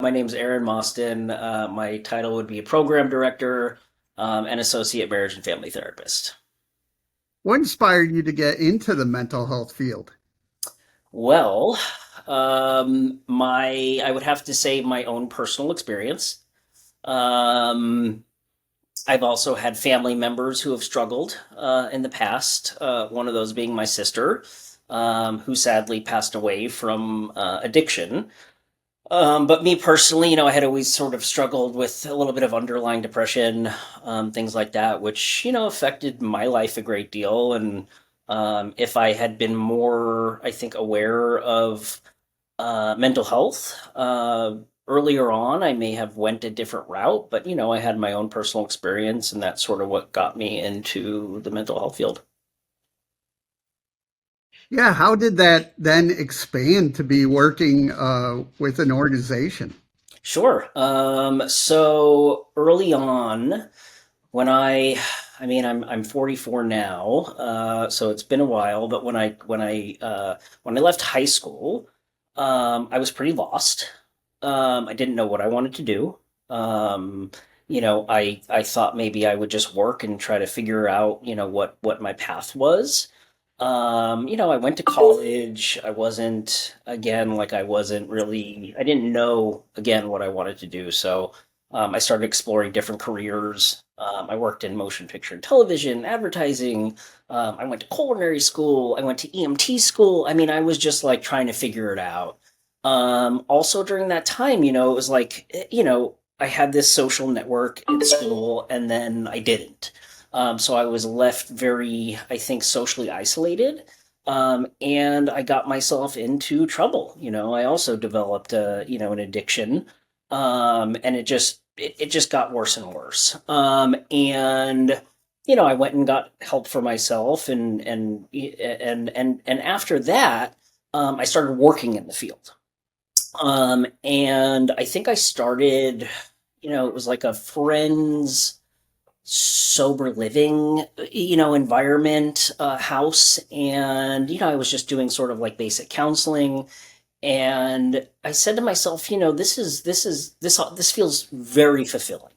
My name's Aaron Mostin. My title would be program director and associate marriage and family therapist. What inspired you to get into the mental health field? Well, I would have to say my own personal experience. Um, I've also had family members who have struggled in the past. One of those being my sister, who sadly passed away from addiction. But me personally, I had always sort of struggled with a little bit of underlying depression, things like that, which, affected my life a great deal. And if I had been more, I think, aware of mental health earlier on, I may have went a different route. But, I had my own personal experience, and that's sort of what got me into the mental health field. Yeah, how did that then expand to be working with an organization? Sure. So early on, when I'm 44 now, so it's been a while. But when I left high school, I was pretty lost. I didn't know what I wanted to do. Um, I thought maybe I would just work and try to figure out, what my path was. I went to college. I wasn't, again, like I didn't know, again, what I wanted to do. So I started exploring different careers. I worked in motion picture and television, advertising. I went to culinary school. I went to EMT school. I mean, I was just like trying to figure it out. Also, during that time, it was like, I had this social network in school and then I didn't. So I was left very, I think, socially isolated. And I got myself into trouble. I also developed an addiction. And it just got worse and worse. And I went and got help for myself, and after that, I started working in the field. And I think I started, it was like a friend's sober living, environment, house. And, I was just doing sort of like basic counseling. And I said to myself, this feels very fulfilling.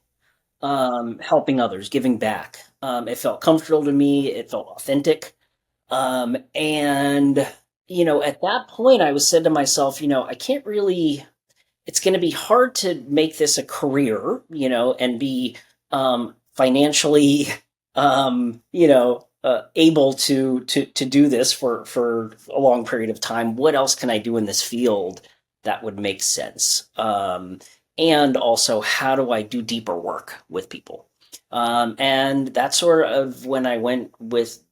Helping others, giving back. It felt comfortable to me. It felt authentic. And, at that point, I was said to myself, I can't really, it's going to be hard to make this a career, and be financially, able to do this for a long period of time. What else can I do in this field that would make sense? And also, how do I do deeper work with people? And that's sort of when I went with,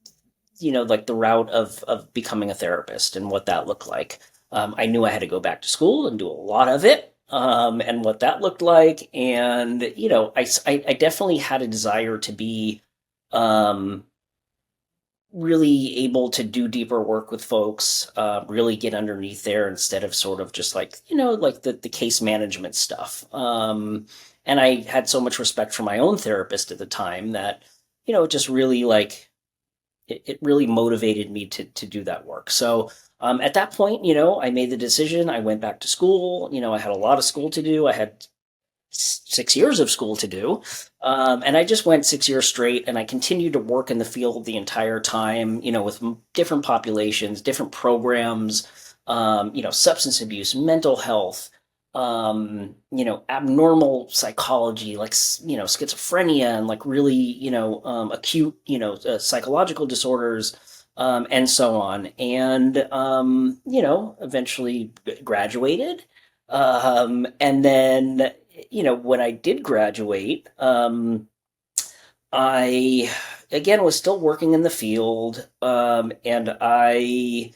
like the route of becoming a therapist and what that looked like. I knew I had to go back to school and do a lot of it, and what that looked like. And, I definitely had a desire to be um, really able to do deeper work with folks, really get underneath there instead of sort of just like, like the case management stuff. And I had so much respect for my own therapist at the time that, it just really like, it really motivated me to do that work. So at that point, I made the decision. I went back to school. I had a lot of school to do. I had 6 years of school to do. And I just went 6 years straight, and I continued to work in the field the entire time, with different populations, different programs, substance abuse, mental health, abnormal psychology, like, schizophrenia, and like really, acute, psychological disorders, and so on. And, eventually graduated. And then, when I did graduate, I again was still working in the field, and a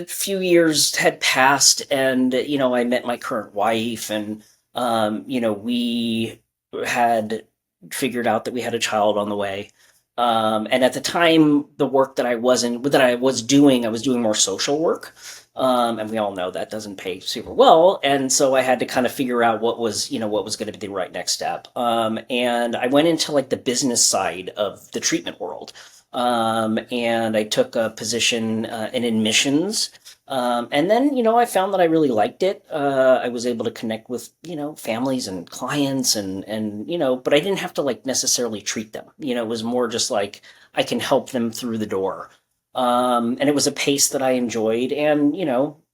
few years had passed, and I met my current wife, and we had figured out that we had a child on the way. And at the time, the work that I was doing, I was doing more social work. And we all know that doesn't pay super well. And so I had to kind of figure out what was going to be the right next step. And I went into like the business side of the treatment world. And I took a position in admissions, And then, I found that I really liked it. I was able to connect with, families and clients but I didn't have to like necessarily treat them. It was more just like I can help them through the door. And it was a pace that I enjoyed and,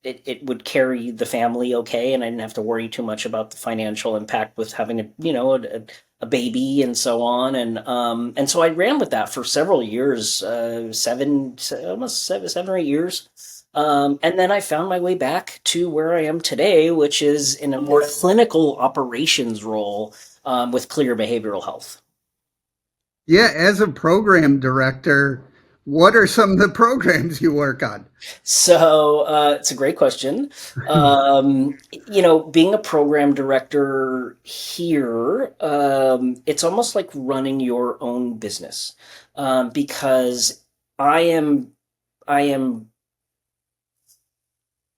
it would carry the family okay. And I didn't have to worry too much about the financial impact with having a baby and so on. And so I ran with that for several years, almost 7 or 8 years. And then I found my way back to where I am today, which is in a more clinical operations role with Clear Behavioral Health. Yeah, as a program director, what are some of the programs you work on? So it's a great question. Being a program director here, it's almost like running your own business because I am I am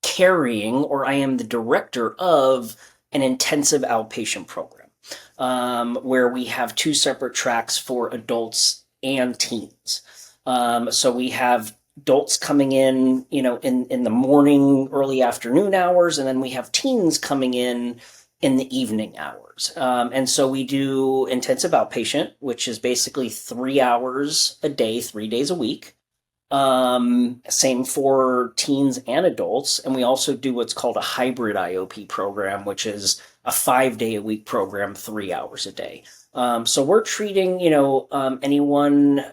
carrying or I am the director of an intensive outpatient program where we have two separate tracks for adults and teens. So we have adults coming in, in the morning, early afternoon hours, and then we have teens coming in the evening hours. And so we do intensive outpatient, which is basically 3 hours a day, 3 days a week. Same for teens and adults. And we also do what's called a hybrid IOP program, which is a 5 day a week program, 3 hours a day. So we're treating, anyone,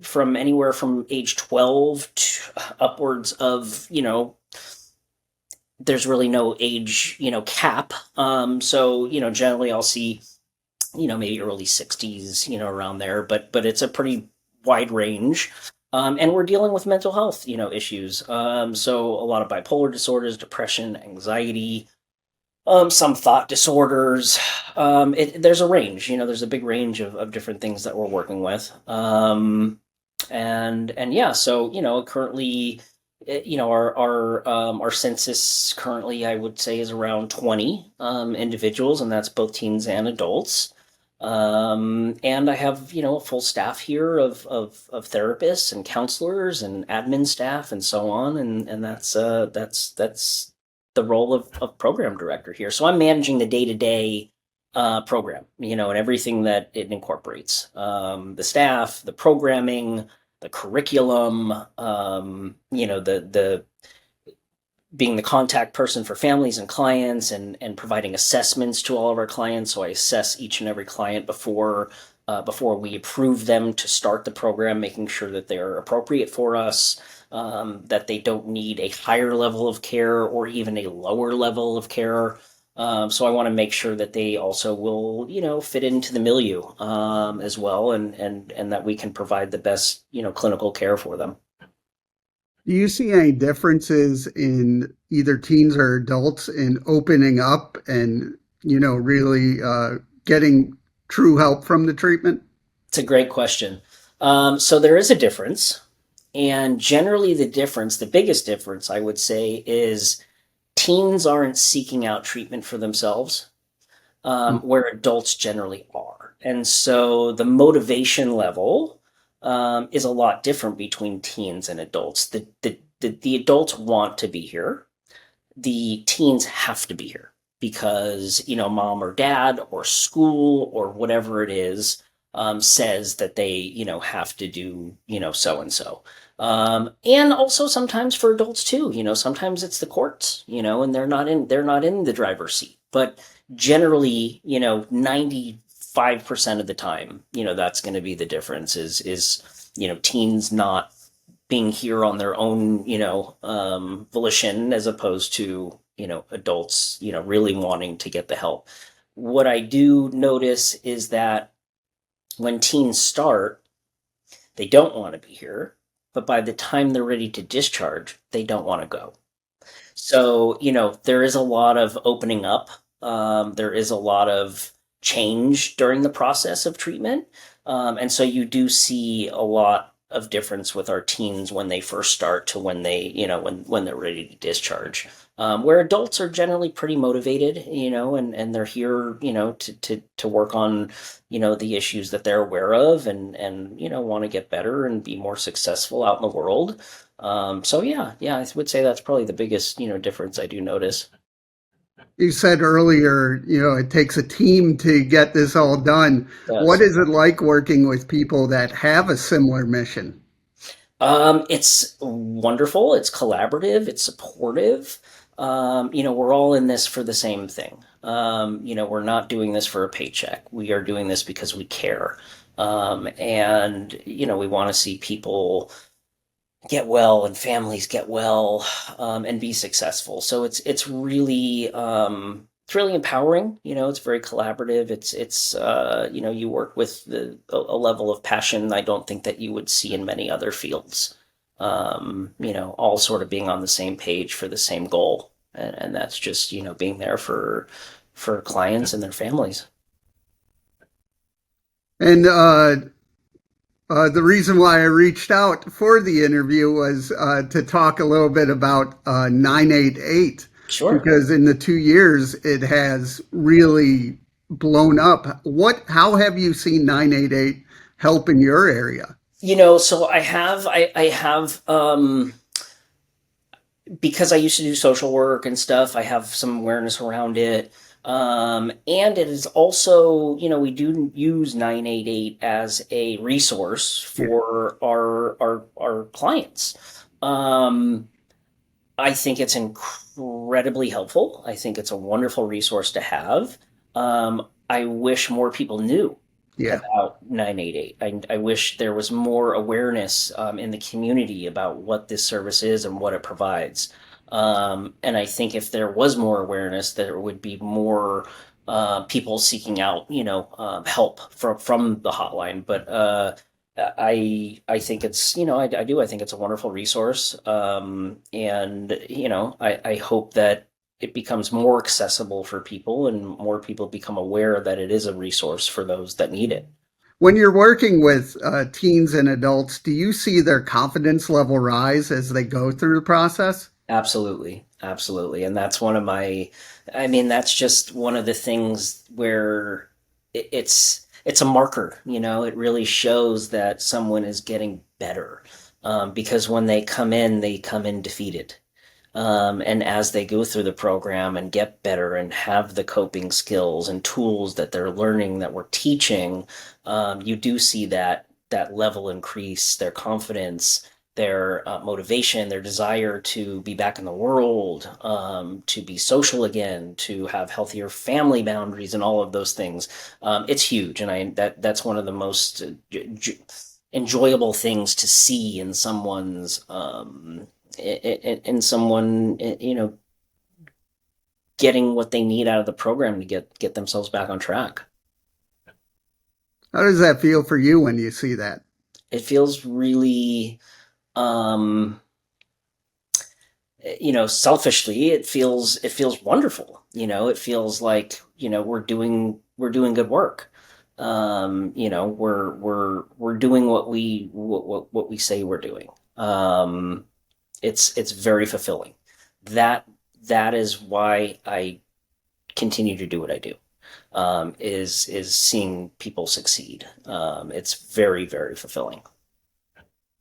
from anywhere from age 12 to upwards of, there's really no age, cap. So, generally I'll see, maybe early 60s, around there, but it's a pretty wide range. And we're dealing with mental health, issues. So a lot of bipolar disorders, depression, anxiety, some thought disorders. There's a range, there's a big range of different things that we're working with. And yeah, so currently, our census currently, I would say, is around 20 individuals, and that's both teens and adults. And I have, a full staff here of therapists and counselors and admin staff and so on. And that's the role of program director here. So I'm managing the day-to-day program, and everything that it incorporates. The staff, the programming, the curriculum, the being the contact person for families and clients and providing assessments to all of our clients. So I assess each and every client before we approve them to start the program, making sure that they are appropriate for us, that they don't need a higher level of care or even a lower level of care. So I want to make sure that they also will, fit into the milieu as well, and that we can provide the best, clinical care for them. Do you see any differences in either teens or adults in opening up and, really getting true help from the treatment? It's a great question. So there is a difference, and generally the biggest difference, I would say, is teens aren't seeking out treatment for themselves, where adults generally are. And so the motivation level is a lot different between teens and adults. The adults want to be here. The teens have to be here because, mom or dad or school or whatever it is says that they, have to do, so and so. And also sometimes for adults too, sometimes it's the courts, and they're not in the driver's seat. But generally, 95% of the time, that's going to be the difference is, teens not being here on their own, volition as opposed to, adults, really wanting to get the help. What I do notice is that when teens start, they don't want to be here, but by the time they're ready to discharge, they don't want to go. So, there is a lot of opening up. There is a lot of change during the process of treatment. And so you do see a lot of difference with our teens when they first start to when they, when they're ready to discharge. Where adults are generally pretty motivated, and they're here, to work on, the issues that they're aware of, and want to get better and be more successful out in the world. So yeah, I would say that's probably the biggest, difference I do notice. You said earlier, it takes a team to get this all done. It What does. is it like working with people that have a similar mission? It's wonderful. It's collaborative. It's supportive. We're all in this for the same thing. We're not doing this for a paycheck. We are doing this because we care. And we want to see people get well and families get well, and be successful. So it's really empowering. It's very collaborative. It's you work with a level of passion I don't think that you would see in many other fields. All sort of being on the same page for the same goal, and that's just being there for clients and their families. And the reason why I reached out for the interview was to talk a little bit about 988, Sure. because in the 2 years it has really blown up. How have you seen 988 help in your area? So I have because I used to do social work and stuff, I have some awareness around it. And it is also, we do use 988 as a resource Yeah, for our clients. Um, I think it's incredibly helpful. I think it's a wonderful resource to have. I wish more people knew yeah. about 988. I wish there was more awareness, in the community about what this service is and what it provides. And I think if there was more awareness, there would be more people seeking out, help from the hotline. But I think it's, I do. I think it's a wonderful resource, and I hope that it becomes more accessible for people and more people become aware that it is a resource for those that need it. When you're working with teens and adults, do you see their confidence level rise as they go through the process? Absolutely, absolutely, and that's one of my. I mean, that's just one of the things where it's a marker. It really shows that someone is getting better, because when they come in defeated. And as they go through the program and get better and have the coping skills and tools that they're learning that we're teaching, you do see that level increase, their confidence, their motivation, their desire to be back in the world, to be social again, to have healthier family boundaries, and all of those things. It's huge, and that's one of the most enjoyable things to see in someone's in someone, getting what they need out of the program to get themselves back on track. How does that feel for you when you see that? It feels really, um, selfishly, it feels wonderful. It feels like we're doing good work. We're doing what we say we're doing. It's very fulfilling. That that is why I continue to do what I do. Is seeing people succeed. It's very, very fulfilling.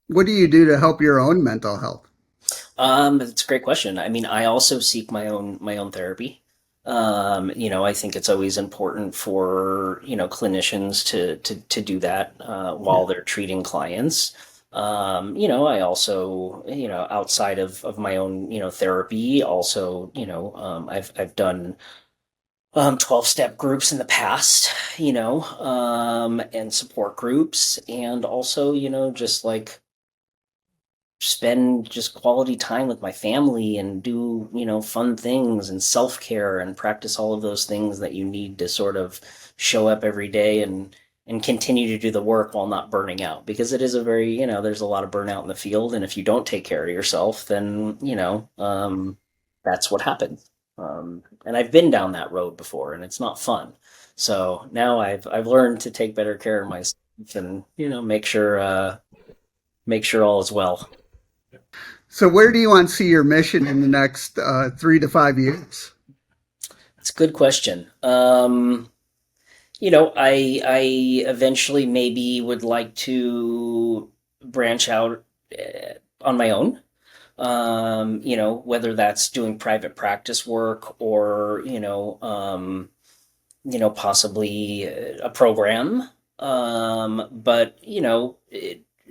What do you do to help your own mental health? It's a great question. I mean, I also seek my own therapy. I think it's always important for clinicians to do that, Yeah. while they're treating clients. I also, outside of my own therapy, also, I've done 12-step groups in the past, and support groups, and also, just like spend just quality time with my family and do, fun things and self-care and practice all of those things that you need to sort of show up every day and continue to do the work while not burning out, because it is a very, there's a lot of burnout in the field, and if you don't take care of yourself, then, that's what happens. And I've been down that road before, and it's not fun. So now I've learned to take better care of myself and make sure make sure all is well. So, where do you want to see your mission in the next 3 to 5 years? That's a good question. I eventually maybe would like to branch out on my own. Whether that's doing private practice work or possibly a program. But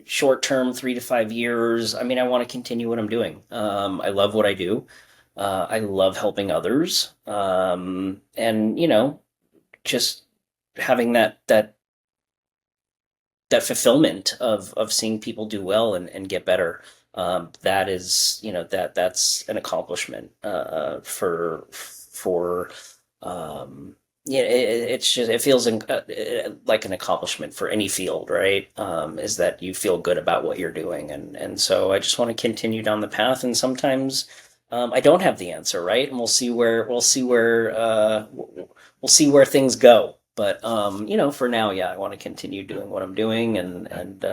short term, 3 to 5 years. I mean, I want to continue what I'm doing. I love what I do. I love helping others, and just having that fulfillment of seeing people do well and get better. That is, that's an accomplishment for yeah. It's just it feels like an accomplishment for any field, right? Is that you feel good about what you're doing, and so I just want to continue down the path. And sometimes I don't have the answer, right? And we'll see where things go. But for now, yeah, I want to continue doing what I'm doing, and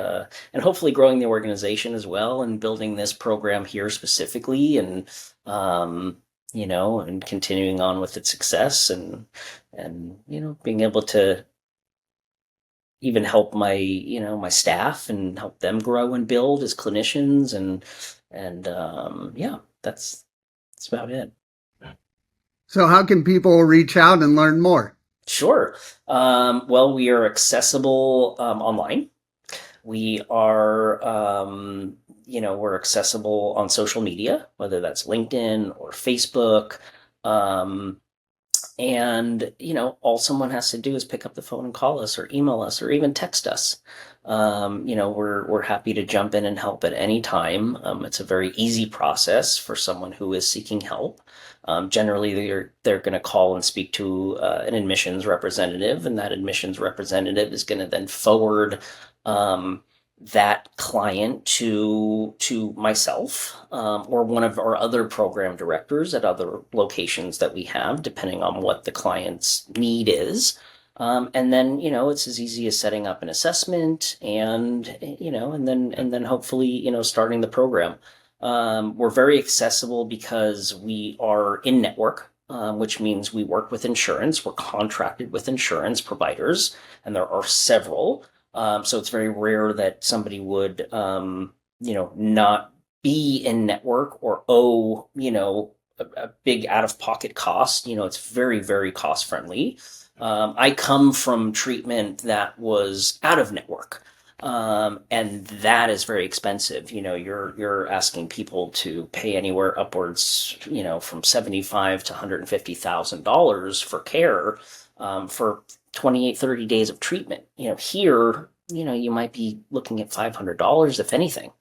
hopefully growing the organization as well, and building this program here specifically, um, and continuing on with its success, and being able to even help my staff and help them grow and build as clinicians, and yeah, that's about it. So, how can people reach out and learn more? Sure. Well, we are accessible online. We are, we're accessible on social media, whether that's LinkedIn or Facebook. Um, and, all someone has to do is pick up the phone and call us or email us or even text us. We're happy to jump in and help at any time. It's a very easy process for someone who is seeking help. Generally, they're going to call and speak to an admissions representative, and that admissions representative is going to then forward um, that client to myself, or one of our other program directors at other locations that we have, depending on what the client's need is. And then it's as easy as setting up an assessment, and then hopefully starting the program. We're very accessible because we are in network, which means we work with insurance. We're contracted with insurance providers, and there are several. So it's very rare that somebody would, not be in network or owe, a big out of pocket cost. It's very, very cost friendly. I come from treatment that was out of network. And that is very expensive. You're asking people to pay anywhere upwards, from 75 to $150,000 for care, for 28, 30 days of treatment. Here, you might be looking at $500 if anything.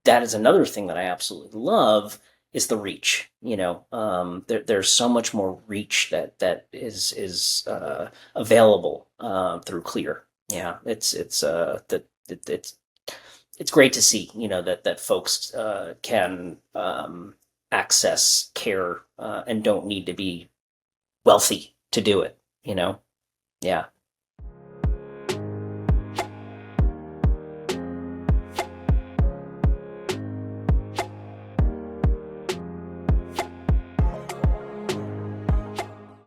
That is another thing that I absolutely love is the reach. There's so much more reach that is available through Clear. Yeah, it's great to see that folks can access care and don't need to be wealthy to do it. Yeah.